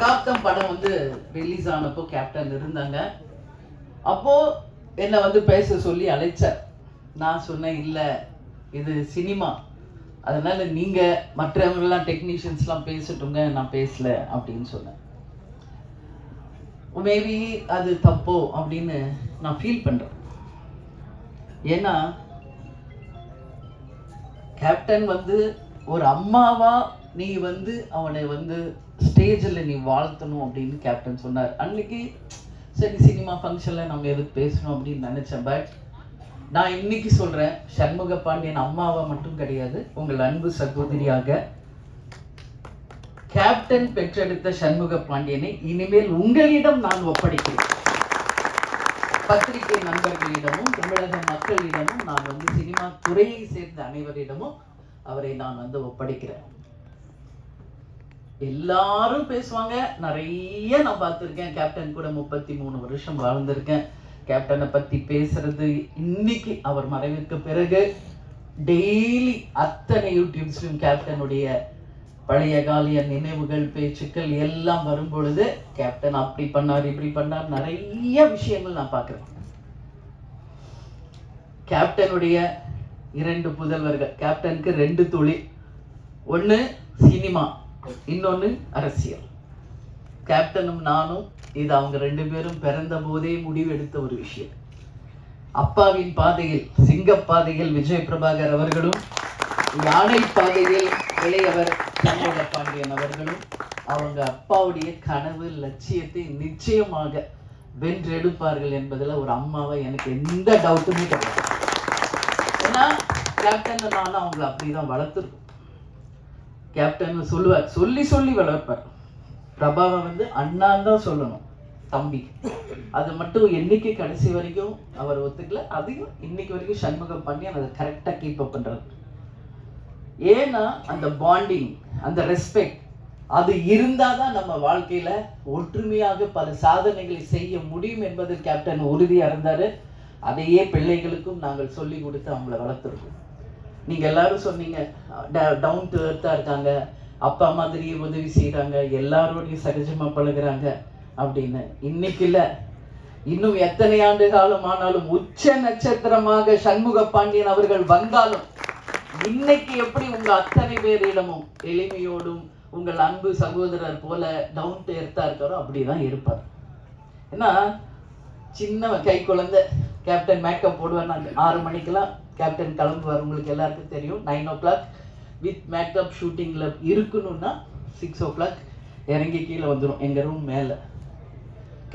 சகாப்தம் படம் வந்து ரிலீஸ் ஆனப்போ கேப்டன் இருந்தாங்க. அப்போ என்னை வந்து பேச சொல்லி அழைச்சார். நான் சொன்னேன், இல்லை இது சினிமா, அதனால நீங்க மற்றவங்கெல்லாம் டெக்னீஷியன்ஸ்லாம் பேசட்டுங்க, நான் பேசல அப்படின்னு சொன்னேன். மேபி அது தப்போ அப்படின்னு நான் ஃபீல் பண்றேன். ஏன்னா கேப்டன் வந்து ஒரு அம்மாவா நீ வந்து அவனை வந்து ஸ்டேஜில் நீ வாழ்த்தணும் அப்படின்னு கேப்டன் சொன்னார். அன்னைக்கு சரி சினிமா ஃபங்க்ஷனில் நம்ம எதுக்கு பேசணும் அப்படின்னு நினச்சேன். பட் நான் இன்னைக்கு சொல்கிறேன், சண்முக பாண்டியன் அம்மாவா மட்டும் கிடையாது, உங்கள் அன்பு சகோதரியாக கேப்டன் பெற்றெடுத்த சண்முக பாண்டியனை இனிமேல் உங்களிடம் நான் ஒப்படைக்கிறேன். பத்திரிகை நண்பர்களிடமும் தமிழக மக்களிடமும் நான் வந்து சினிமா துறையை சேர்ந்த அனைவரிடமும் அவரை நான் வந்து ஒப்படைக்கிறேன். எல்லாரும் பேசுவாங்க, நிறைய நான் பார்த்துருக்கேன். கேப்டன் கூட 33 வருஷம் வாழ்ந்திருக்கேன். கேப்டனை பத்தி பேசுறது இன்னைக்கு அவர் மறைவுக்கு பிறகு டெய்லி அத்தனை யூடியூப்ஸ்லையும் கேப்டனுடைய பழைய காலிய நினைவுகள் பேச்சுக்கள் எல்லாம் வரும் பொழுது கேப்டன் அப்படி பண்ணார் இப்படி பண்ணார் நிறைய விஷயங்கள் நான் பார்க்கிறேன். கேப்டனுடைய 2 புதல்வர்கள், கேப்டனுக்கு 2 தொழில், ஒன்று சினிமா, இன்னொன்று அரசியல். கேப்டனும் நானும் இது அவங்க 2 பேரும் பிறந்த போதே முடிவெடுத்த ஒரு விஷயம். அப்பாவின் பாதையில் சிங்கப்பாதையில் விஜய் பிரபாகர் அவர்களும், யானை பாதையில் இளையவர் சண்முக பாண்டியன் அவர்களும் அவங்க அப்பாவுடைய கனவு லட்சியத்தை நிச்சயமாக வென்றெடுப்பார்கள் என்பதில் ஒரு அம்மாவை எனக்கு எந்த டவுட்டுமே கிடையாது. ஏன்னா கேப்டன் நானும் அவங்களை அப்படிதான் வளர்த்துருக்கோம். கேப்டன் சொல்லுவார், சொல்லி சொல்லி வளர்ப்பார். பிரபாவை வந்து அண்ணான் தான் சொல்லணும், தம்பி. அது மட்டும் என்னைக்கு கடைசி வரைக்கும் அவர் ஒத்துக்கல. அதையும் இன்னைக்கு வரைக்கும் சண்முக பாண்டியன் அதை கரெக்டாக கீப் அப் பண்றாரு. ஏன்னா அந்த பாண்டிங், அந்த ரெஸ்பெக்ட் அது இருந்தாதான் நம்ம வாழ்க்கையில ஒற்றுமையாக பல சாதனைகளை செய்ய முடியும் என்பது கேப்டன் உறுதியா இருந்தாரு. அதையே பிள்ளைகளுக்கும் நாங்கள் சொல்லி கொடுத்து அவங்கள வளர்த்துருக்கோம். நீங்க எல்லாரும் சொன்னீங்க டவுன் டு எர்த்தா இருக்காங்க, அப்பா மாதிரியே உதவி செய்யறாங்க, எல்லாரோடையும் சகஜமா பழகுறாங்க அப்படின்னு. இன்னைக்கு இல்ல, இன்னும் எத்தனை ஆண்டு காலம் ஆனாலும் உச்ச நட்சத்திரமாக சண்முக பாண்டியன் அவர்கள் வந்தாலும் இன்னைக்கு எப்படி உங்க அத்தனை பேரிடமும் எளிமையோடும் உங்கள் அன்பு சகோதரர் போல டவுன் டு எர்த்தா இருக்காரோ அப்படிதான் இருப்பார். ஏன்னா சின்ன கை குழந்தை கேப்டன் மேக்கப் போடுவார். 6 மணிக்கெல்லாம் கேப்டன் கிளம்புவார். உங்களுக்கு எல்லாருக்கும் தெரியும். 9 o'clock வித் மேக்கப் ஷூட்டிங்ல இருக்கணும்னா 6 o'clock இறங்கி கீழே வந்துடும் எங்க ரூம் மேலே.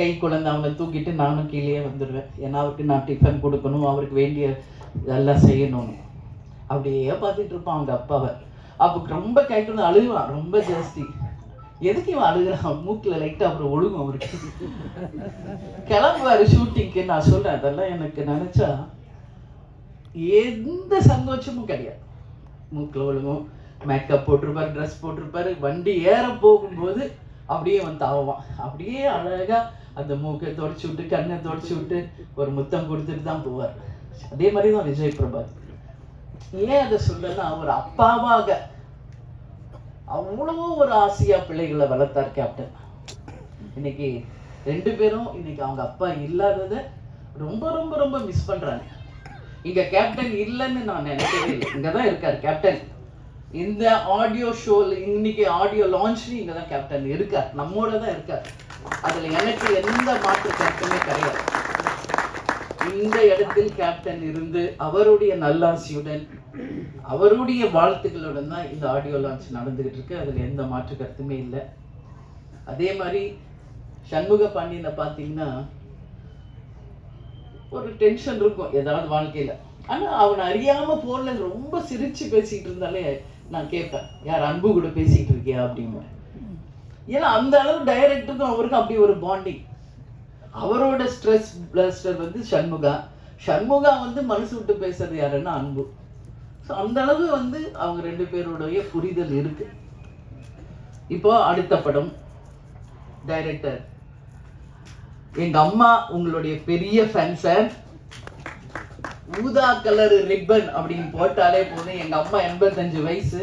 கை குழந்தை அவனை தூக்கிட்டு நானும் கீழே வந்துடுவேன். ஏன்னா அவருக்கு நான் டிஃபன் கொடுக்கணும், அவருக்கு வேண்டிய இதெல்லாம் செய்யணும்னு. அப்படியே பார்த்துட்டு இருப்பான் அவங்க அப்பாவை. அப்போ ரொம்ப கேட்கணும், அழுகுவான் ரொம்ப ஜாஸ்தி. எதுக்கு இவன் அழுகுறான், மூக்கில் லைட்டாக அப்புறம் ஒழுகும் அவருக்கு. கிளம்புவாரு ஷூட்டிங்க்கு. நான் சொல்றேன், அதெல்லாம் எனக்கு நினைச்சா எந்த சந்தோஷமும் கிடையாது. மூக்கில் ஒழுகும், மேக்கப் போட்டிருப்பாரு, ட்ரெஸ் போட்டிருப்பாரு. வண்டி ஏற போகும்போது அப்படியே வந்து தாவான். அப்படியே அழகா அந்த மூக்கை தொடச்சி விட்டு கண்ணை தொடச்சி விட்டு ஒரு முத்தம் கொடுத்துட்டு தான் போவார். அதே மாதிரி தான் விஜய் பிரபாகர். ஏன் அதை சொல்றேன்னா, ஒரு அப்பாவாக அவ்வளவோ ஒரு ஆசையா பிள்ளைகளை வளர்த்தார் கேப்டன். இன்னைக்கு 2 பேரும் இன்னைக்கு அவங்க அப்பா இல்லாதத ரொம்ப ரொம்ப ரொம்ப மிஸ் பண்றாங்க. இங்க கேப்டன் இல்லைன்னு நான் நினைக்கவே இல்லை. இங்கதான் இருக்காரு கேப்டன். இந்த ஆடியோ ஷோல இன்னைக்கு ஆடியோ லான்ச்ல இங்கதான் கேப்டன் இருக்கார், நம்மோட தான் இருக்கார். அதுல எனக்கு எந்த மாற்று கருத்துமே கிடையாது. இந்த இடத்தில் கேப்டன் இருந்து அவருடைய நல்லாசியுடன் அவருடைய வாழ்த்துக்களுடன் தான் இந்த ஆடியோ லான்ச் நடந்துகிட்டு இருக்கு. அதுல எந்த மாற்று கருத்துமே இல்லை. அதே மாதிரி சண்முக பாண்டியனை பார்த்தீங்கன்னா ஒரு டென்ஷன் இருக்கும் ஏதாவது வாழ்க்கையில. ஆனா அவன் அறியாம போன்ல ரொம்ப சிரிச்சு பேசிட்டு இருந்தாலே நான் கேட்பேன், யார் அன்பு கூட பேசிட்டு இருக்கியா அப்படின்னு. ஏன்னா அந்த அளவு டைரக்டருக்கும் அவருக்கும் அப்படி ஒரு பாண்டிங். அவரோட ஸ்ட்ரெஸ் பிளாஸ்டர் வந்து சண்முகா வந்து மனசு விட்டு பேசுறது யாருன்னா அன்பு. ஸோ அந்த அளவு வந்து அவங்க 2 பேருடைய புரிதல் இருக்கு. இப்போ அடுத்த படம் டைரக்டர், எங்க அம்மா உங்களுடைய பெரிய ஃபேன் சார். ஊதா கலர் ரிப்பன் அப்படின்னு போட்டாலே போதும். எங்க அம்மா 85 வயசு,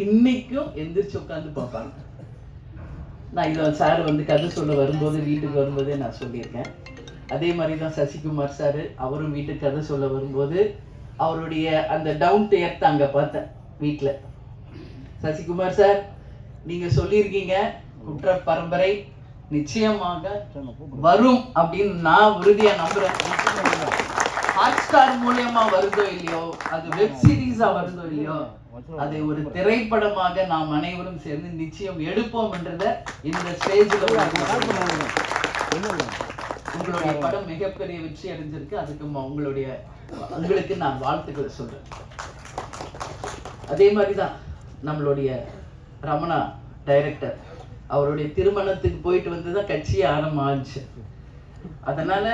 இன்னைக்கும் எந்திரிச்சு உட்காந்து பார்ப்பாங்க. நான் இதை சார் வந்து கதை சொல்ல வரும்போது வீட்டுக்கு வரும்போதே நான் சொல்லியிருக்கேன். அதே மாதிரி தான் சசிகுமார் சார், அவரும் வீட்டுக்கு கதை சொல்ல வரும்போது அவருடைய அந்த டவுன் டு எர்த் அங்கே பார்த்தேன் வீட்டில். சசிகுமார் சார், நீங்கள் சொல்லியிருக்கீங்க குற்ற பரம்பரை நிச்சயமாக வரும் அப்படின்னு நான் உறுதியாக நம்புறேன். ஹாட்ஸ்டார் மூலியமா வருதோ இல்லையோ, அது வெப் சீரிஸா வருதோ இல்லையோ, அதை ஒரு திரைப்படமாக நாம் அனைவரும் சேர்ந்து நிச்சயம் எடுப்போம் என்றத இந்த ஸ்டேஜில் உங்களுடைய படம் மிகப்பெரிய வெற்றி அடைஞ்சிருக்கு. அதுக்கு உங்களுக்கு நான் வாழ்த்துக்களை சொல்றேன். அதே மாதிரிதான் நம்மளுடைய ரமணா டைரக்டர், அவருடைய திருமணத்துக்கு போயிட்டு வந்துதான் கட்சியே ஆரம்பம் ஆச்சு. அதனால